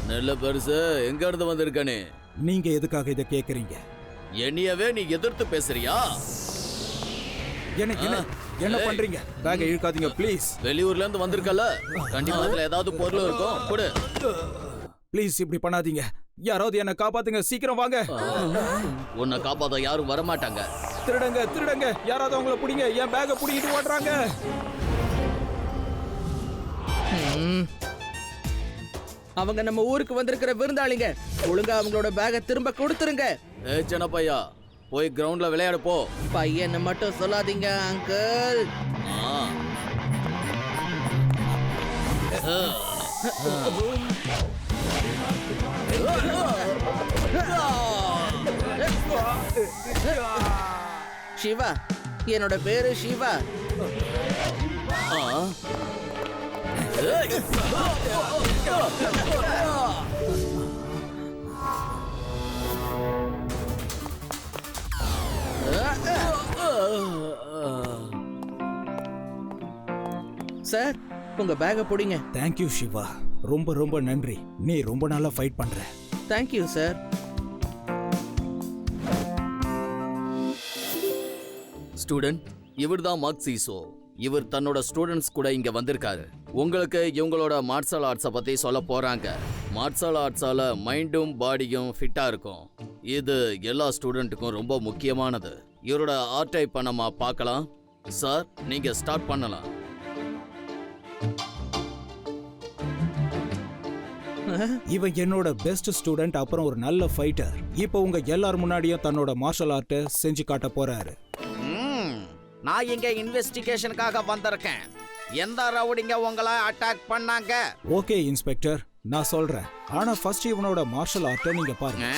நல்ல பெருசு, எங்க இருந்து வந்திருக்கானே? நீங்க எதுக்காக இதை கேக்குறீங்க? என்னையவே நீ எதிர்த்து பேசுறியா? என்ன பண்றீங்க? பேக் இழுக்காதீங்க ப்ளீஸ். வெளியூர்ல இருந்து வந்திருக்கல, கண்டிப்பா அதுல ஏதாவது பொருள் இருக்கும். கொடு. ப்ளீஸ் இப்படி பண்ணாதீங்க. யாராவது என்ன காப்பாத்துங்க, சீக்கிரம் வாங்க. உன்னை காப்பாத்த யாரும் வர மாட்டாங்க. திருடங்க, யாராவது அவங்கள புடிங்க. என் பேக்க புடிங்கிட்டு ஓடுறாங்க. அவங்க நம்ம ஊருக்கு வந்திருக்கிற விருந்தாளிங்க. ஒழுங்கா அவங்களோட பேக திரும்ப கொடுத்துருங்க. சின்ன பையா, போய் கிரவுண்ட்ல விளையாடு போ. பையனை மட்டும் சொல்லாதீங்க அங்கிள். சிவா, என்னோட பேரு சிவா. சார், உங்க பேக புடிங்க. தேங்க்யூ சிவா, ரொம்ப ரொம்ப நன்றி. நீ ரொம்ப நாளா ஃபைட் பண்ற. Thank you sir. ஸ்டூடெண்ட், இவர்தான் மார்க் சீசோ. இவர் தன்னோட ஸ்டூடெண்ட்ஸ் கூட இங்க வந்திருக்காரு. உங்களுக்கு இவங்களோட மார்ஷல் ஆர்ட்ஸை பத்தி சொல்ல போறாங்க. மார்ஷல் ஆர்ட்ஸால மைண்டும் பாடியும் ஃபிட்டா இருக்கும். இது எல்லா ஸ்டூடெண்ட்டுக்கும் ரொம்ப முக்கியமானது. இவரோட ஆர்ட்டை இப்ப நம்ம பார்க்கலாம். சார், நீங்க ஸ்டார்ட் பண்ணலாம். இவன் என்னோட பெஸ்ட் ஸ்டூடெண்ட், அப்புறம் ஒரு நல்ல ஃபைட்டர். இப்போ உங்க எல்லார் முன்னாடியும் தன்னோட மார்ஷல் ஆர்ட்டை செஞ்சு காட்ட போறாரு. நான் இங்க இன்வெஸ்டிகேஷனுக்காக வந்திருக்கேன். எந்த ரவுடிங்க உங்களை அட்டாக் பண்ணாங்க? ஓகே இன்ஸ்பெக்டர், நான் சொல்றேன். ஆனா ஃபர்ஸ்ட் இவனோட மார்ஷல் ஆர்ட்டை நீங்க பாருங்க.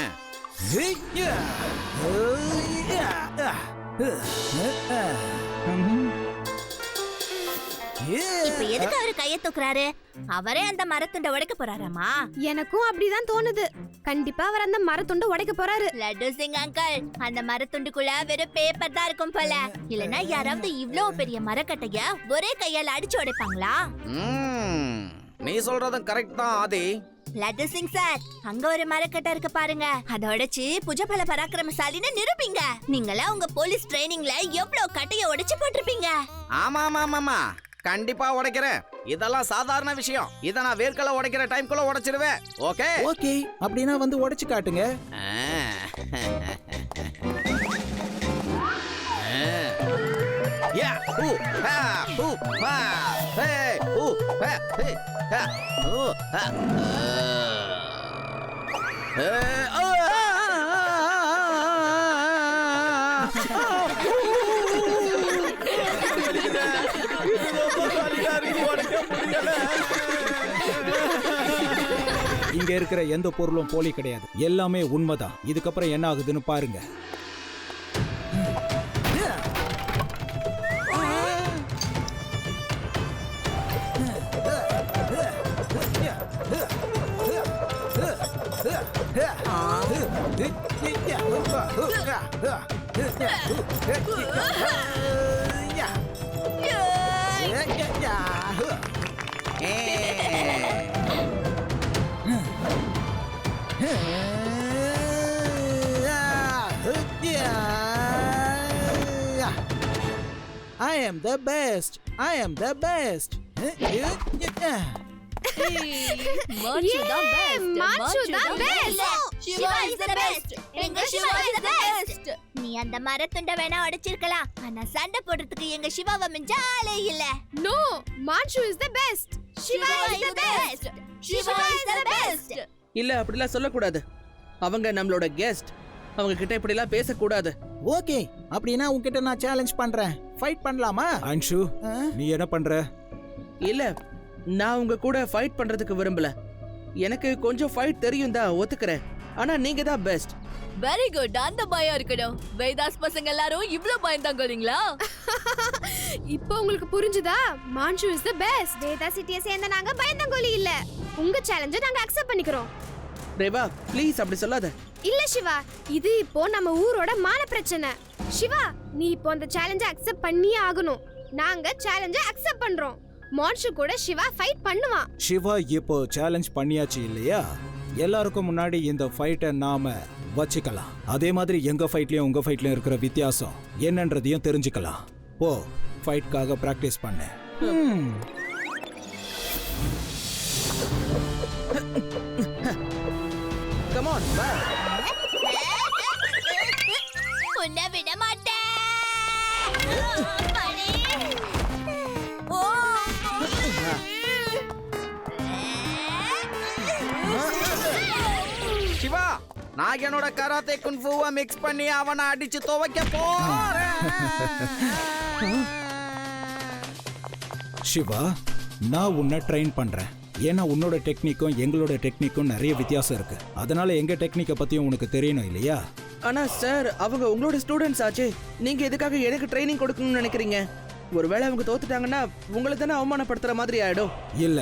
இப்ப எதுக்கு அவரு கைய தூக்குறாரு? அவரே அந்த மரத்துண்ட உடைக்க போறாராமா? எனக்கும் அப்படிதான் தோணுது. கண்டிப்பா அவர் அந்த மரத்துண்ட உடைக்க போறாரு. லட்டு சிங் அங்கிள், அந்த மரத்துண்டுக்குள்ள வெறும் பேப்பர் தான் இருக்கும் போல. இல்லனா யாராவது இவ்ளோ பெரிய மரக்கட்டைய ஒரே கையால அடிச்சு உடைப்பாங்களா? நீ சொல்றதும் கரெக்ட் தான் ஆதி. லட்டு சிங் சார், அங்க ஒரு மரக்கட்டை இருக்கு பாருங்க. அத உடைச்சு புஜபல பராக்கிரமசாலின்னு நிரூபிங்க. நீங்களா உங்க போலீஸ் ட்ரைனிங்ல எவ்வளவு கட்டைய உடைச்சு போட்டிருப்பீங்க. ஆமா, கண்டிப்பா உடைக்கிறேன். இதெல்லாம் சாதாரண விஷயம். இத நான் வேர்க்கல உடைக்கிற டைம்க்குள்ள உடைச்சிருவேன். ஓகே ஓகே, அப்படினா வந்து உடைச்சு காட்டுங்க. யா ஹூ ஹா ஹூ ஹா ஹே ஹூ ஹா ஹே ஹா ஹூ ஹா இங்க இருக்கிற எந்த பொருளும் போலி கிடையாது. எல்லாமே உண்மைதான். இதுக்கப்புறம் என்ன ஆகுதுன்னு பாருங்க. I am the best. I am the best. Machu the best. Machu the best. Shiva is the best. எங்க Shiva is the best. நீ அந்த மரத்துண்ட வேணா உடைச்சிருக்கலாம். ஆனா சண்டை போடுறதுக்கு எங்க சிவாவை மிஞ்ச ஆளே இல்ல. No, Machu is the best. Shiva is the best. Shiva is the best. இல்ல, அப்படிலாம் சொல்லக்கூடாது. அவங்க நம்மளோட கெஸ்ட். அவங்க கிட்ட இப்படிலாம் பேசக்கூடாது. ஓகே, அப்படினா உன்கிட்ட நான் சேலஞ்ச் பண்றேன். ஃபைட் பண்ணலாமா? அன்ஷு, நீ என்ன பண்ற? இல்ல, நான் உங்க கூட ஃபைட் பண்றதுக்கு விரும்பல. எனக்கு கொஞ்சம் ஃபைட் தெரியும் தான், ஒத்துக்கிறேன். ஆனா நீங்க தான் பெஸ்ட். Very good. அந்த பயம் இருக்கணும். வேதாஸ் பசங்க எல்லாரும் இவ்ளோ பயந்தாங்கறீங்களா? இப்போ உங்களுக்கு புரிஞ்சுதா? மான்சு இஸ் தி பெஸ்ட். வேதா சிட்டியை சேர்ந்த நாங்க பயந்தாங்கோலி இல்ல. உங்க சேலஞ்சை நாங்க அக்செப்ட் பண்ணிக்கிறோம். ரேவா ப்ளீஸ் அப்படி சொல்லாத. இல்ல சிவா, இது இப்போ நம்ம ஊரோட மான பிரச்சனை. சிவா, நீ இப்போ அந்த சேலஞ்சை அக்செப்ட் பண்ணியே ஆகணும். நாங்க சேலஞ்சை அக்செப்ட் பண்றோம். மான்ஸ்டர் கூட சிவா ஃபைட் பண்ணுவான். சிவா இப்போ சேலஞ்ச் பண்ணியாச்சு இல்லையா? எல்லாருக்கும் முன்னாடி இந்த ஃபைட்டை நாம வச்சுக்கலாம். அதே மாதிரி எங்க ஃபைட்லயும் உங்க ஃபைட்லயும் இருக்கிற வித்தியாசம் என்னன்றதையும் தெரிஞ்சுக்கலாம். போ, ஃபைட்காக பிராக்டிஸ் பண்ணு. கம் ஆன் வா. உன்னை விட மாட்டேன். படி. ஓ. சிவா, நான் என்னோட கராத்தே குன்ஃபுவை மிக்ஸ் பண்ணி அவனை அடிச்சு துவைக்க போறேன். சிவா, நான் உன்னை ட்ரெயின் பண்றேன். ஏன்னா உன்னோட டெக்னிக்கும் எங்களோட டெக்னிக்கும் நிறைய வித்தியாசம் இருக்கு. அதனால எங்க டெக்னிக்கை பத்தியும் உனக்கு தெரியணும் இல்லையா? ஆனா சார், அவங்க உங்களோட ஸ்டூடெண்ட்ஸ் ஆச்சே. நீங்க எதுக்காக எனக்கு ட்ரைனிங் கொடுக்கணும்னு நினைக்கிறீங்க? ஒருவேளை அவங்க தோத்துட்டாங்கன்னா உங்களை தானே அவமானப்படுத்துற மாதிரி ஆயிடும். இல்ல,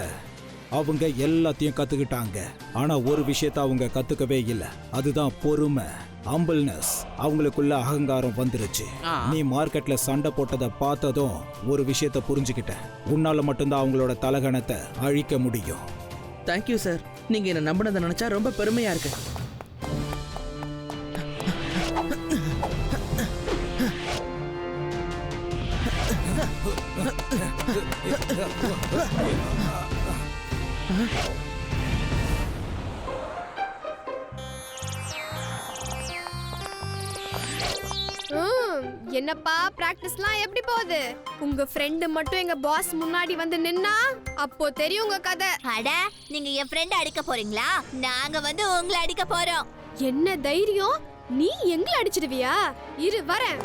அவங்க எல்லாத்தையும் கத்துக்கிட்டாங்க. ஆனா ஒரு விஷயத்த அவங்க கத்துக்கவே இல்ல. அதுதான் பொறுமை, ஹம்பிள்னஸ். அவங்களுக்குள்ள அகங்காரம் வந்துருச்சு. நீ மார்க்கெட்ல சண்டை போட்டதை பார்த்ததும் ஒரு விஷயத்த புரிஞ்சுக்கிட்டேன். உன்னால மட்டும்தான் அவங்களோட தலகணத்தை அழிக்க முடியும். Thank you sir. நீங்க என்ன நம்பினதை நினைச்சா ரொம்ப பெருமையா இருக்கு. என்னப்பா பிராக்டிஸ்லாம் எப்படி போகுது? உங்க ஃப்ரெண்டு மட்டும் எங்க பாஸ் முன்னாடி வந்து நின்னா அப்போ தெரியும் உங்க கதை. அட, நீங்க என் ஃப்ரெண்ட் அடிக்க போறீங்களா? நாங்க வந்து உங்களை அடிக்க போறோம். என்ன தைரியம்? நீ எங்களை அடிச்சிடுவியா? இரு வரேன்.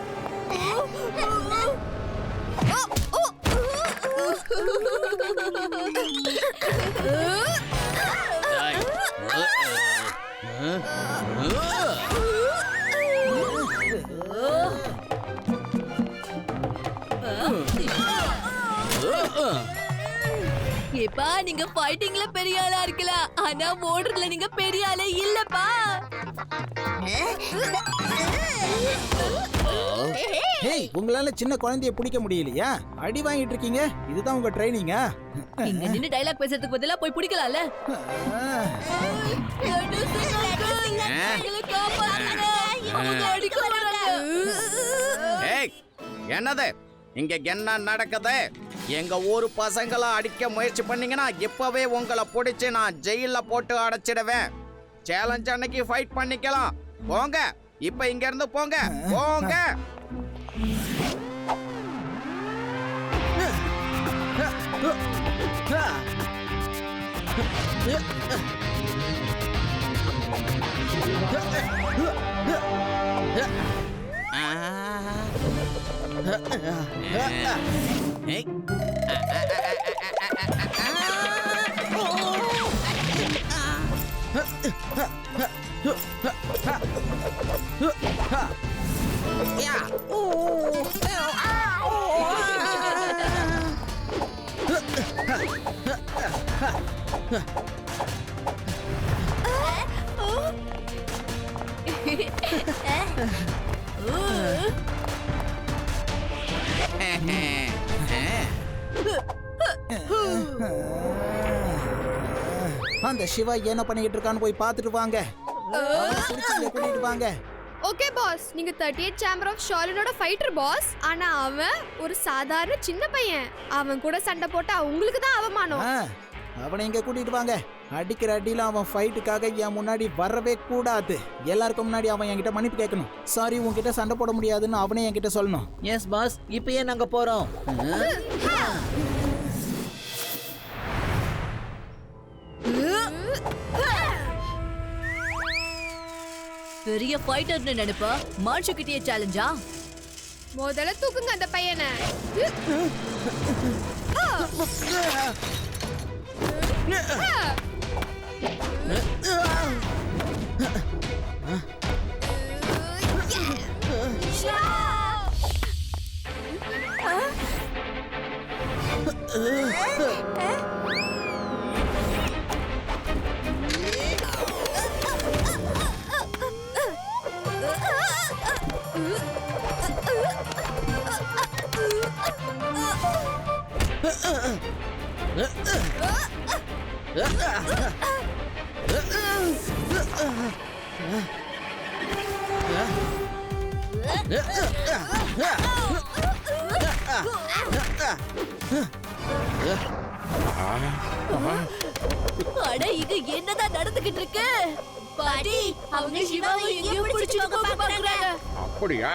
ஏப்பா, நீங்க ஃபைட்டிங்ல பெரிய ஆளா இருக்கலாம், ஆனா ஓடுறதுல நீங்க பெரிய ஆளே இல்லப்பா. ஹேய், உங்களால சின்ன குழந்தைய பிடிக்க முடியலையா? அடி வாங்கிட்டு இருக்கீங்க. இதுதான் உங்க ட்ரைனிங்கா? இங்க நின்னு டயலாக் பேசுறதுக்கு பதிலா போய் பிடிக்கலாம்ல. ஏய், என்னது இங்க என்ன நடக்குது? எங்க ஊர் பசங்களை அடிக்க முயற்சி பண்ணீங்கன்னா இப்பவே உங்களை பிடிச்சு நான் ஜெயில போட்டு அடைச்சிடுவேன். சேலஞ்ச் அன்னைக்கு ஃபைட் பண்ணிக்கலாம். போங்க, இப்ப இங்க இருந்து போங்க, போங்க. அந்த சிவா என்ன பண்ணிட்டு இருக்கான்னு போய் பார்த்துட்டு வாங்க. கூட்டிட்டு வாங்க. ஓகே பாஸ், நீங்க 38 சேம்பர் ஆஃப் ஷாலினோட ஃபைட்டர் பாஸ். ஆனா அவன் ஒரு சாதாரண சின்ன பையன். அவன் கூட சண்டை போட்டா உங்களுக்கு தான் அவமானம். அவனை இங்க கூட்டிட்டு வாங்க. அடிக்கிற அடியில அவன் ஃபைட்டுக்காக என் முன்னாடி வரவே கூடாது. எல்லாருக்கும் முன்னாடி அவன் என்கிட்ட மன்னிப்பு கேட்கணும். சாரி, உன்கிட்ட சண்டை போட முடியாதுன்னு அவனே என்கிட்ட சொல்லணும். எஸ் பாஸ், இப்பயே நாங்க போறோம். பெரிய ஃபைட்டர்னு நினைப்பா? மான்ஷு கிட்டே சேலஞ்சா? முதல்ல தூக்குங்க அந்த பையனை. அட இங்க என்னதான் நடந்துகிட்டு இருக்கு பாட்டி அவங்க சிவாவை எங்கேயோ பிடிச்சு வைக்க பாக்குறாங்க அப்படியா?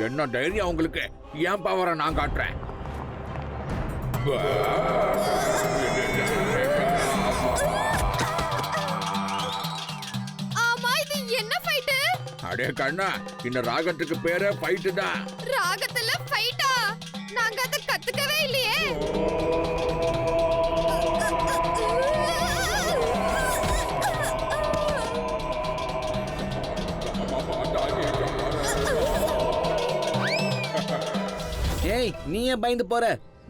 என்ன தைரியம் உங்களுக்கு? ஏன் பவரை நான் காட்டுறேன். ஆமா இது என்ன ஃபைட்? அடே கண்ணா, இந்த ராகத்துக்கு பேரே ஃபைட்டு தான். ராகத்துல ஃபைட்டா? நாங்க அத கத்துக்கவே இல்லையே. ஏய் நீ ஏன் பயந்து போற?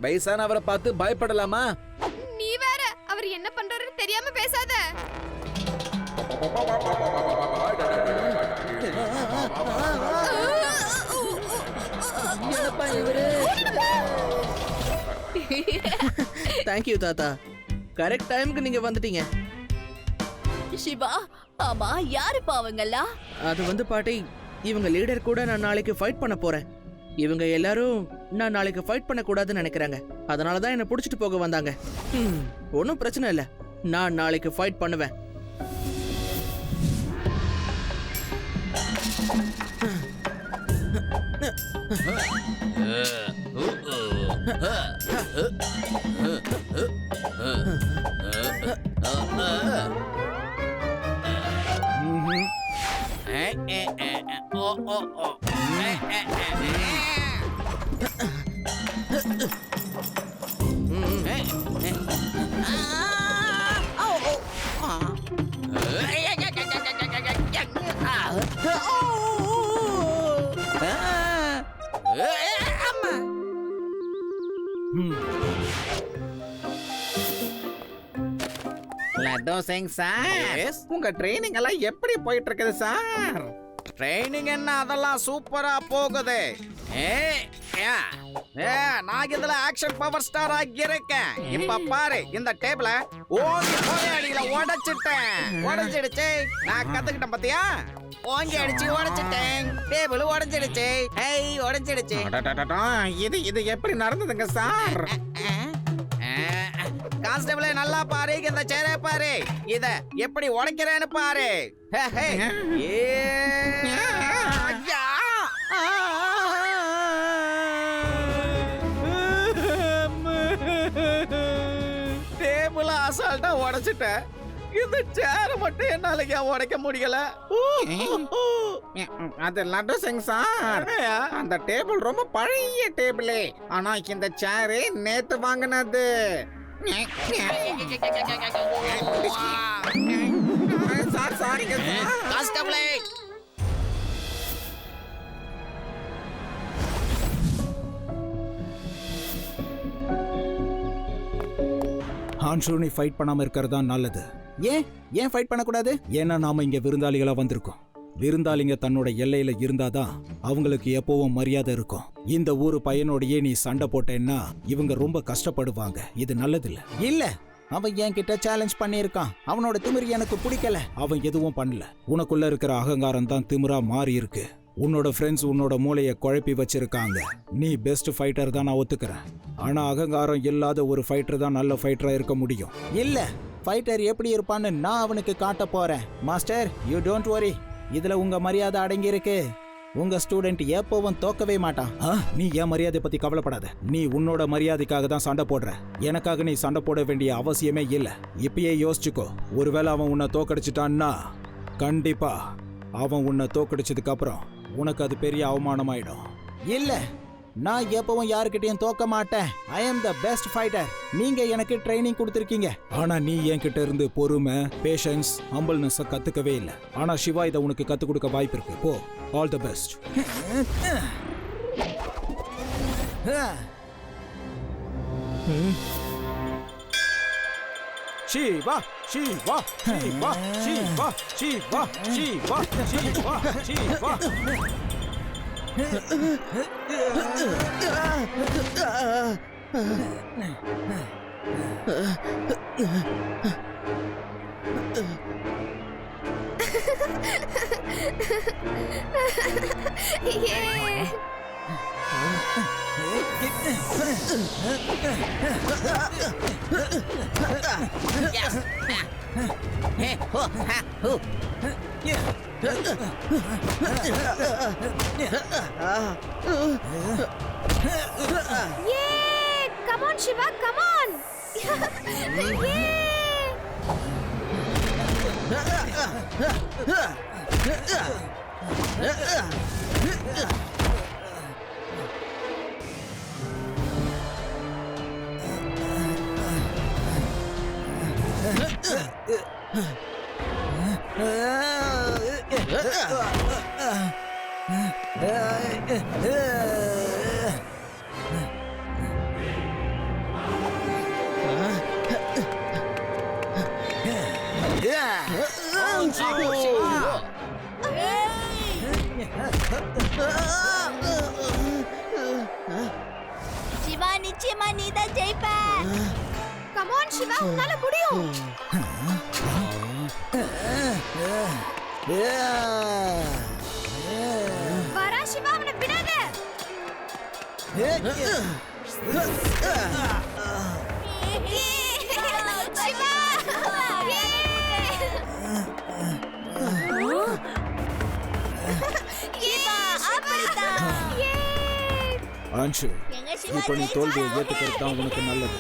வயசானவரை பார்த்து பயப்படலாமா? நீ வேற அவர் என்ன பண்றாருன்னு தெரியாம பேசாத. என்னப்பா இவரு? தேங்க்யூ தாத்தா, கரெக்ட் டைமுக்கு நீங்க வந்துட்டீங்க. சிவா ஆமா யாருப்பா அவங்கெல்லாம் அது வந்து பாட்டி, இவங்க லீடர் கூட நான் நாளைக்கு ஃபைட் பண்ண போறேன். இவங்க எல்லாரும் நான் நாளைக்கு ஃபைட் பண்ண கூடாதுன்னு நினைக்கிறாங்க. அதனால தான் என்ன புடிச்சிட்டு போக வந்தாங்க. ஒன்றும் பிரச்சனை இல்லை, நான் நாளைக்கு ஃபைட் பண்ணுவேன். லட்டோ சிங் சார், உங்க ட்ரைனிங் எல்லாம் எப்படி போயிட்டு இருக்குது சார்? ட்ரைனிங் என்ன, அதெல்லாம் சூப்பரா போகுது. நான் இதுல ஆக்ஷன் பவர் ஸ்டார் ஆகியிருக்கேன். இப்ப பாரு, இந்த டேபிள ஓங்கி போய் அடியில உடைச்சிடுச்சு. நான் கத்துக்கிட்டேன் பாத்தியா? ஓங்கி அடிச்சு உடைச்சிட்டேன். டேபிள் உடைஞ்சிடுச்சு. உடைஞ்சிடுச்சு. இது எப்படி நடந்ததுங்க சார்? கான்ஸ்டபிளே நல்லா பாரு, இந்த சேரை பாரு, இத எப்படி உடைக்கிறேன்னு பாரு. டேபிள் அசால்ட்டா உடைச்சிட்டேன். இந்த சேரை மட்டும் என்னால உடைக்க முடியல. அது லட்டு சிங் சார், அந்த டேபிள் ரொம்ப பழைய டேபிளே. ஆனா இந்த சேரு நேத்து வாங்கினது. கான்ஸ்டபிளே, ஹான்ஷூனி ஃபைட் பண்ணாம இருக்கிறது தான் நல்லது. ஏன் ஃபைட் பண்ணக்கூடாது? ஏன்னா நாம இங்க விருந்தாளிகளா வந்திருக்கோம். விருந்தாளிங்க தன்னோட எல்லையில இருந்தாதான் அவங்களுக்கு எப்பவும் மரியாதை இருக்கும். இந்த ஊரு பையனோடையே நீ சண்டை போட்டேன்னா இவங்க ரொம்ப கஷ்டப்படுவாங்க. இது நல்லதில்ல. இல்ல, அவன் என்கிட்ட சேலஞ்ச் பண்ணியிருக்கான். அவனோட திமிரு எனக்கு பிடிக்கல. அவன் எதுவும் பண்ணல. உனக்குள்ள இருக்கிற அகங்காரம் தான் திமிரா மாறி இருக்கு. உன்னோட ஃப்ரெண்ட்ஸ் உன்னோட மூளைய குழப்பி வச்சிருக்காங்க. நீ பெஸ்ட் ஃபைட்டர் தான், நான் ஒத்துக்கிறேன். ஆனா அகங்காரம் இல்லாத ஒரு ஃபைட்டர் தான் நல்ல ஃபைட்டரா இருக்க முடியும். இல்ல, ஃபைட்டர் எப்படி இருப்பான்னு நான் அவனுக்கு காட்ட போறேன். Master, you don't worry. இதுல உங்க மரியாதை அடங்கி இருக்கு. உங்க ஸ்டூடெண்ட் எப்பவும் தோக்கவே மாட்டான். நீ என் மரியாதை பத்தி கவலைப்படாத. நீ உன்னோட மரியாதைக்காக தான் சண்டை போடுற. எனக்காக நீ சண்டை போட வேண்டிய அவசியமே இல்ல. இப்பயே யோசிச்சுக்கோ, ஒருவேளை அவன் உன்னை தோக்கடிச்சிட்டான்னா கண்டிப்பா அவன் உன்னை தோக்கடிச்சதுக்கு அப்புறம் உனக்கு அது பெரிய அவமானமாயிடும். இல்ல, நான் எப்பவும் யாருக்கிட்டையும் தோக்க மாட்டேன். ஐ அம் த பெஸ்ட் ஃபைட்டர். நீங்க எனக்கு ட்ரைனிங் கொடுத்துருக்கீங்க. ஆனா நீ என்கிட்ட இருந்து பொறுமை, பேஷன்ஸ், ஹம்பிள்னஸ் கத்துக்கவே இல்ல. ஆனா சிவா இதை உனக்கு கத்து கொடுக்க வாய்ப்பு இருக்கு. போ, all the best. Shiva, Shiva, Shiva, Shiva, Shiva, Shiva, Shiva, Shiva. ஏ Yay! Come on, Shiva, come on! Yay! Shiva நிச்சயமா நீதான் ஜெயிப்ப. Come on, Shiva, உன்னால முடியும். வரா சிவா, அவனை விடாத. சிவா! சிவா, அப்படிதான். அன்ஷு, எங்க சிவா இப்போ நீ தோல்வியை ஏத்துக்கிறது தான் உனக்கு நல்லது.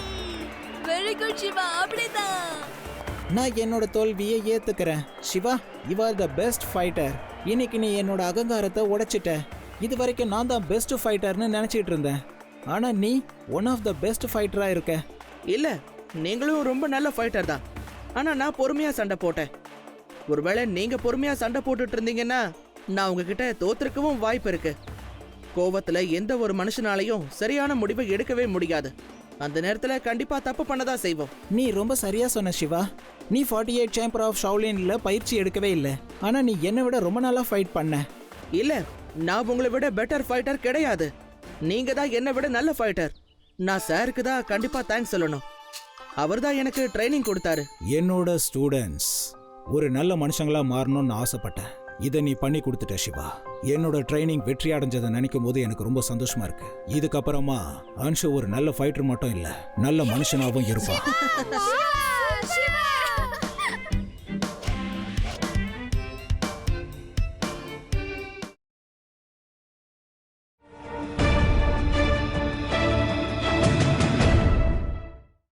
வெரி குட் சிவா, அப்படிதான். நான் என்னோட தோல்வியை ஏத்துக்கிறேன். Shiva, you are the best fighter. இன்னைக்கு நீ என்னோட அகங்காரத்தை உடைச்சிட்ட. இது வரைக்கும் நான் தான் பெஸ்ட் ஃபைட்டர்னு நினைச்சிட்டு இருந்தேன். ஆனா நீ ஒன் ஆஃப் த பெஸ்ட் ஃபைட்டரா இருக்க. இல்ல, நீங்களும் ரொம்ப நல்ல ஃபைட்டர் தான். ஆனா நான் பொறுமையா சண்டை போட்டேன். ஒருவேளை நீங்க பொறுமையா சண்டை போட்டுட்டு இருந்தீங்கன்னா நான் உங்ககிட்ட தோத்துருக்கவும் வாய்ப்பு இருக்கு. கோவத்துல எந்த ஒரு மனுஷனாலையும் சரியான முடிவை எடுக்கவே முடியாது. அந்த நேரத்துல கண்டிப்பா தப்பு பண்ணதான் செய்வோம். நீ ரொம்ப சரியா சொன்ன சிவா. நீ 48 சேம்பர் ஆஃப் ஷவுலின்ல பயிற்சி எடுக்கவே இல்லை. ஆனா நீ என்னை விட ரொம்ப நாளா ஃபைட் பண்ண. இல்ல, நான் உங்களை விட பெட்டர் ஃபைட்டர் கிடையாது. நீங்க தான் என்னை விட நல்ல ஃபைட்டர். நான் சாருக்கு தான் கண்டிப்பா தேங்க்ஸ் சொல்லணும். அவர் தான் எனக்கு ட்ரைனிங் கொடுத்தாரு. என்னோட ஸ்டூடெண்ட்ஸ் ஒரு நல்ல மனுஷங்களா மாறணும்னு ஆசைப்பட்டேன். இதை நீ பண்ணி கொடுத்துட்ட சிவா. என்னோட ட்ரைனிங் வெற்றி அடைஞ்சதை நினைக்கும் போது எனக்கு ரொம்ப சந்தோஷமா இருக்கு. இதுக்கப்புறமா அன்ஷு ஒரு நல்ல ஃபைட்டர் மட்டும் இல்ல, நல்ல மனுஷனாவும் இருப்பான். சிவா!